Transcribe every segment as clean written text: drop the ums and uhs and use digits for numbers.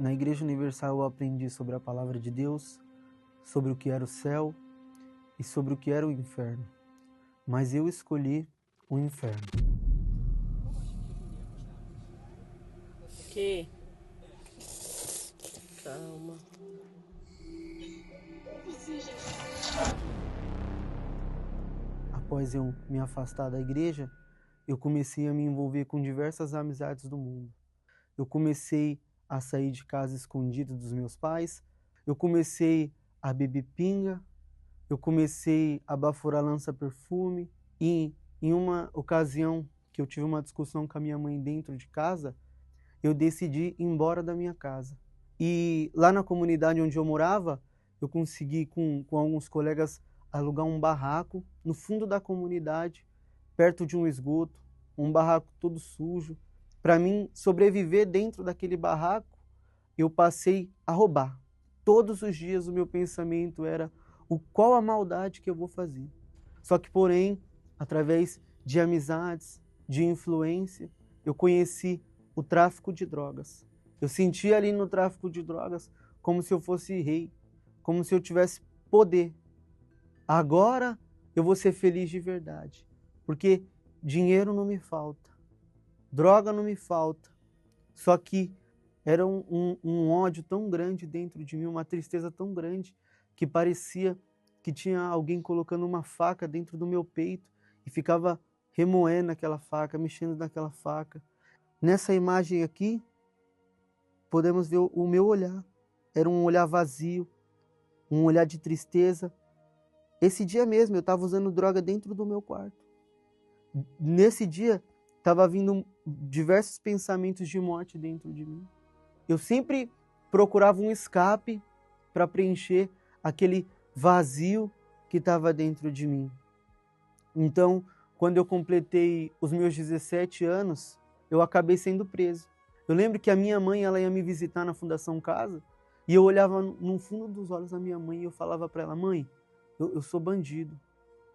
Na Igreja Universal eu aprendi sobre a palavra de Deus, sobre o que era o céu e sobre o que era o inferno. Mas eu escolhi o inferno. Que? Calma. Após eu me afastar da igreja, eu comecei a me envolver com diversas amizades do mundo. Eu comecei a sair de casa escondida dos meus pais, eu comecei a beber pinga, eu comecei a baforar lança-perfume e em uma ocasião que eu tive uma discussão com a minha mãe dentro de casa, eu decidi ir embora da minha casa. E lá na comunidade onde eu morava, eu consegui com alguns colegas alugar um barraco no fundo da comunidade, perto de um esgoto, um barraco todo sujo. Para mim sobreviver dentro daquele barraco, eu passei a roubar. Todos os dias o meu pensamento era qual a maldade que eu vou fazer. Só que, porém, através de amizades, de influência, eu conheci o tráfico de drogas. Eu sentia ali no tráfico de drogas como se eu fosse rei, como se eu tivesse poder. Agora eu vou ser feliz de verdade, porque dinheiro não me falta, droga não me falta. Só que era um ódio tão grande dentro de mim, uma tristeza tão grande, que parecia que tinha alguém colocando uma faca dentro do meu peito e ficava remoendo aquela faca, mexendo naquela faca. Nessa imagem aqui, podemos ver o meu olhar. Era um olhar vazio, um olhar de tristeza. Esse dia mesmo, eu estava usando droga dentro do meu quarto. Nesse dia, estava vindo diversos pensamentos de morte dentro de mim. Eu sempre procurava um escape para preencher aquele vazio que estava dentro de mim. Então, quando eu completei os meus 17 anos, eu acabei sendo preso. Eu lembro que a minha mãe, ela ia me visitar na Fundação Casa, e eu olhava no fundo dos olhos da minha mãe e eu falava para ela: mãe, eu sou bandido,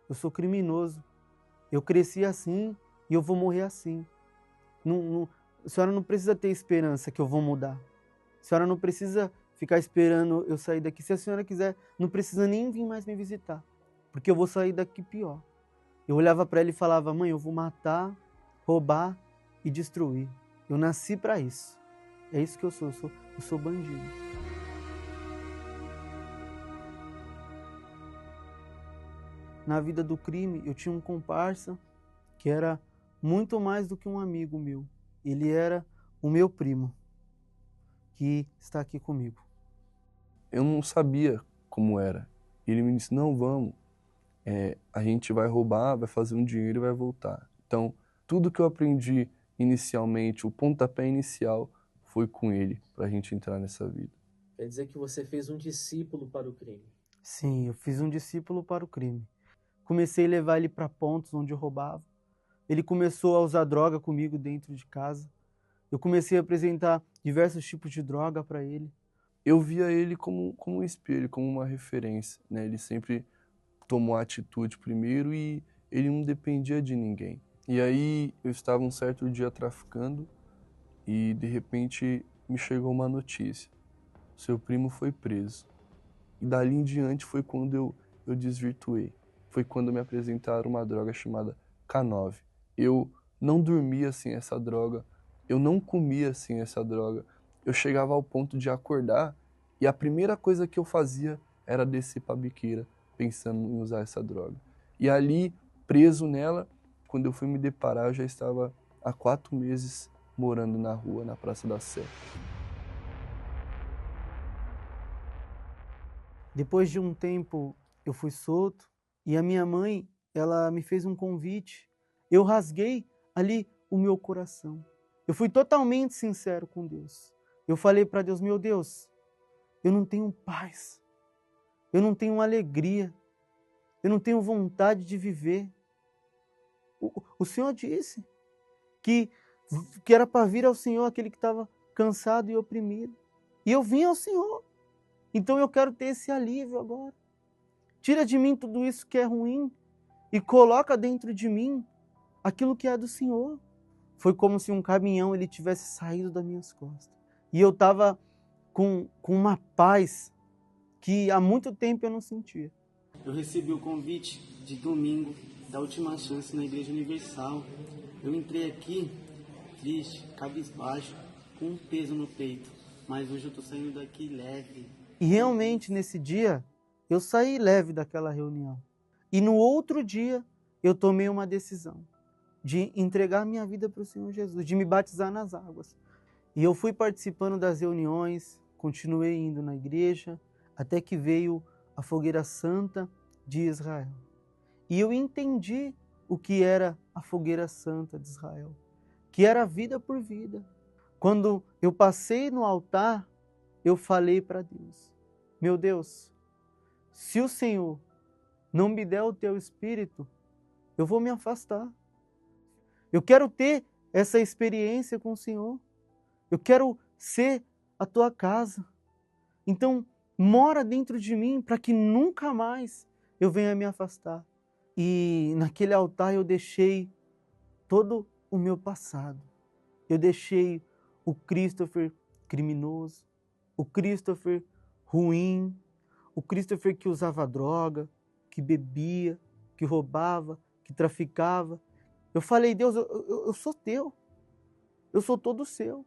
eu sou criminoso, eu cresci assim e eu vou morrer assim. A senhora não precisa ter esperança que eu vou mudar. A senhora não precisa ficar esperando eu sair daqui. Se a senhora quiser, não precisa nem vir mais me visitar, porque eu vou sair daqui pior. Eu olhava para ela e falava: mãe, eu vou matar, roubar e destruir. Eu nasci para isso. É isso que eu sou bandido. Na vida do crime, eu tinha um comparsa que era muito mais do que um amigo meu. Ele era o meu primo, que está aqui comigo. Eu não sabia como era. Ele me disse: não, vamos. A gente vai roubar, vai fazer um dinheiro e vai voltar. Então, tudo que eu aprendi inicialmente, o pontapé inicial, foi com ele, para a gente entrar nessa vida. Quer dizer que você fez um discípulo para o crime? Sim, eu fiz um discípulo para o crime. Comecei a levar ele para pontos onde eu roubava. Ele começou a usar droga comigo dentro de casa. Eu comecei a apresentar diversos tipos de droga para ele. Eu via ele como um espelho, como uma referência, né? Ele sempre tomou a atitude primeiro e ele não dependia de ninguém. E aí eu estava um certo dia traficando e de repente me chegou uma notícia: seu primo foi preso. E dali em diante foi quando eu desvirtuei. Foi quando me apresentaram uma droga chamada K9. Eu não dormia sem essa droga, eu não comia sem essa droga. Eu chegava ao ponto de acordar e a primeira coisa que eu fazia era descer para a biqueira, pensando em usar essa droga. E ali, preso nela, quando eu fui me deparar, eu já estava há 4 meses morando na rua, na Praça da Sé. Depois de um tempo, eu fui solto e a minha mãe, ela me fez um convite. Eu rasguei ali o meu coração. Eu fui totalmente sincero com Deus. Eu falei para Deus: meu Deus, eu não tenho paz, eu não tenho alegria, eu não tenho vontade de viver. O Senhor disse que era para vir ao Senhor aquele que estava cansado e oprimido. E eu vim ao Senhor. Então eu quero ter esse alívio agora. Tira de mim tudo isso que é ruim e coloca dentro de mim aquilo que é do Senhor. Foi como se um caminhão ele tivesse saído das minhas costas. E eu estava com uma paz que há muito tempo eu não sentia. Eu recebi o convite de domingo da Última Chance na Igreja Universal. Eu entrei aqui triste, cabisbaixo, com um peso no peito, mas hoje eu estou saindo daqui leve. E realmente nesse dia eu saí leve daquela reunião. E no outro dia eu tomei uma decisão de entregar minha vida para o Senhor Jesus, de me batizar nas águas. E eu fui participando das reuniões, continuei indo na igreja, até que veio a Fogueira Santa de Israel. E eu entendi o que era a Fogueira Santa de Israel, que era vida por vida. Quando eu passei no altar, eu falei para Deus: meu Deus, se o Senhor não me der o teu Espírito, eu vou me afastar. Eu quero ter essa experiência com o Senhor. Eu quero ser a tua casa. Então, mora dentro de mim para que nunca mais eu venha me afastar. E naquele altar eu deixei todo o meu passado. Eu deixei o Christopher criminoso, o Christopher ruim, o Christopher que usava droga, que bebia, que roubava, que traficava. Eu falei: Deus, eu sou teu, eu sou todo seu.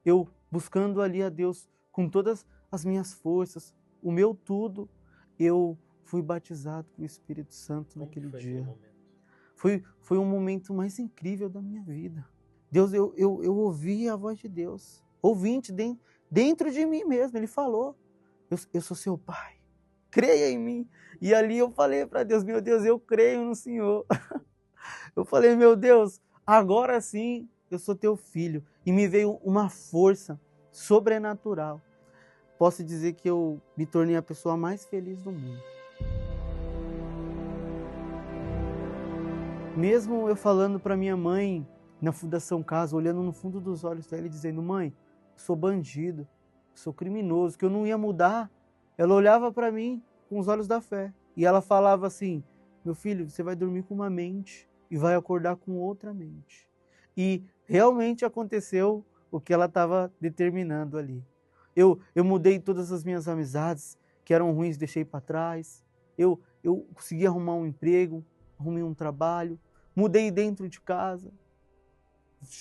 Eu buscando ali a Deus com todas as minhas forças, o meu tudo, eu fui batizado com o Espírito Santo naquele dia. Foi um momento mais incrível da minha vida. Deus, eu ouvi a voz de Deus, ouvinte dentro de mim mesmo. Ele falou: eu sou seu pai, creia em mim. E ali eu falei para Deus: meu Deus, eu creio no Senhor. Eu falei: meu Deus, agora sim eu sou teu filho. E me veio uma força sobrenatural. Posso dizer que eu me tornei a pessoa mais feliz do mundo. Mesmo eu falando para minha mãe na Fundação Casa, olhando no fundo dos olhos dela e dizendo: mãe, eu sou bandido, eu sou criminoso, que eu não ia mudar. Ela olhava para mim com os olhos da fé. E ela falava assim: meu filho, você vai dormir com uma mente e vai acordar com outra mente. E realmente aconteceu o que ela estava determinando ali. Eu mudei todas as minhas amizades que eram ruins, deixei para trás. Eu consegui arrumar um emprego, arrumei um trabalho, mudei dentro de casa.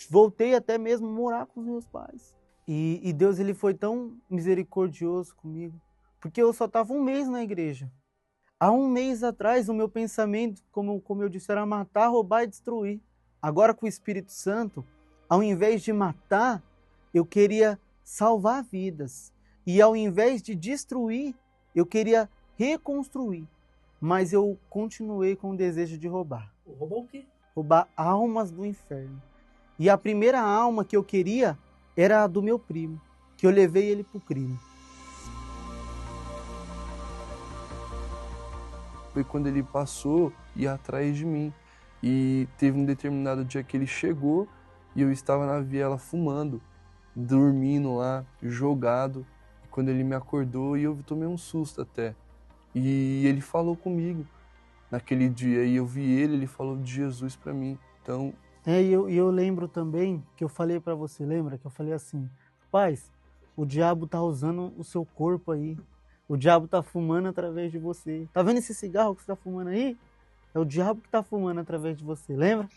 Voltei até mesmo a morar com os meus pais. E Deus, ele foi tão misericordioso comigo, porque eu só estava um mês na igreja. Há um mês atrás, o meu pensamento, como eu disse, era matar, roubar e destruir. Agora, com o Espírito Santo, ao invés de matar, eu queria salvar vidas. E ao invés de destruir, eu queria reconstruir. Mas eu continuei com o desejo de roubar. Roubar o quê? Roubar almas do inferno. E a primeira alma que eu queria era a do meu primo, que eu levei ele para o crime. Foi quando ele passou e ia atrás de mim. E teve um determinado dia que ele chegou e eu estava na viela fumando, dormindo lá, jogado. E quando ele me acordou, e eu tomei um susto até. E ele falou comigo naquele dia, e eu vi ele falou de Jesus para mim. Então... E eu lembro também que eu falei para você, lembra? Que eu falei assim: rapaz, o diabo tá usando o seu corpo aí. O diabo tá fumando através de você. Tá vendo esse cigarro que você tá fumando aí? É o diabo que tá fumando através de você, lembra?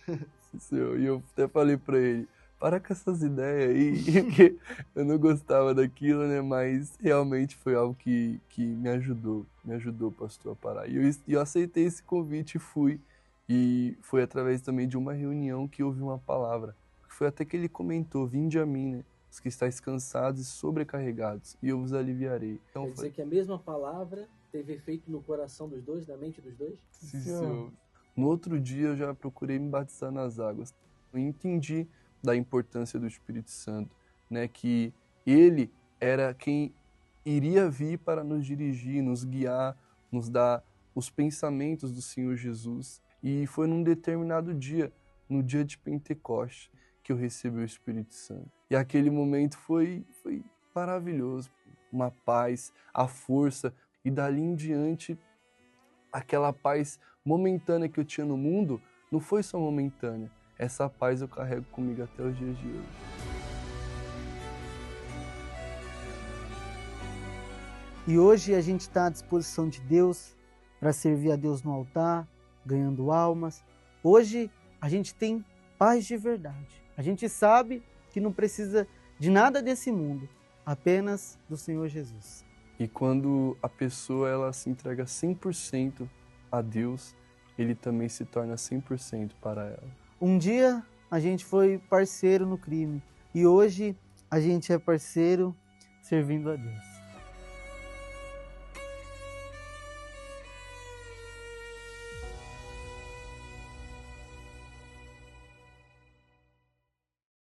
E eu até falei para ele: para com essas ideias aí, porque eu não gostava daquilo, né? Mas realmente foi algo que me ajudou, pastor, a parar. E eu aceitei esse convite e fui. E foi através também de uma reunião que ouvi uma palavra. Foi até que ele comentou: vinde a mim, né? Os que estáis cansados e sobrecarregados, e eu vos aliviarei. Então, quer dizer que a mesma palavra teve efeito no coração dos dois, na mente dos dois? Sim. No outro dia eu já procurei me batizar nas águas. Eu entendi da importância do Espírito Santo, né? Que ele era quem iria vir para nos dirigir, nos guiar, nos dar os pensamentos do Senhor Jesus. E foi num determinado dia, no dia de Pentecostes, que eu recebi o Espírito Santo. E aquele momento foi maravilhoso. Uma paz, a força. E dali em diante, aquela paz momentânea que eu tinha no mundo, não foi só momentânea. Essa paz eu carrego comigo até os dias de hoje. E hoje a gente está à disposição de Deus para servir a Deus no altar, ganhando almas. Hoje a gente tem paz de verdade. A gente sabe que não precisa de nada desse mundo, apenas do Senhor Jesus. E quando a pessoa ela se entrega 100% a Deus, Ele também se torna 100% para ela. Um dia a gente foi parceiro no crime e hoje a gente é parceiro servindo a Deus.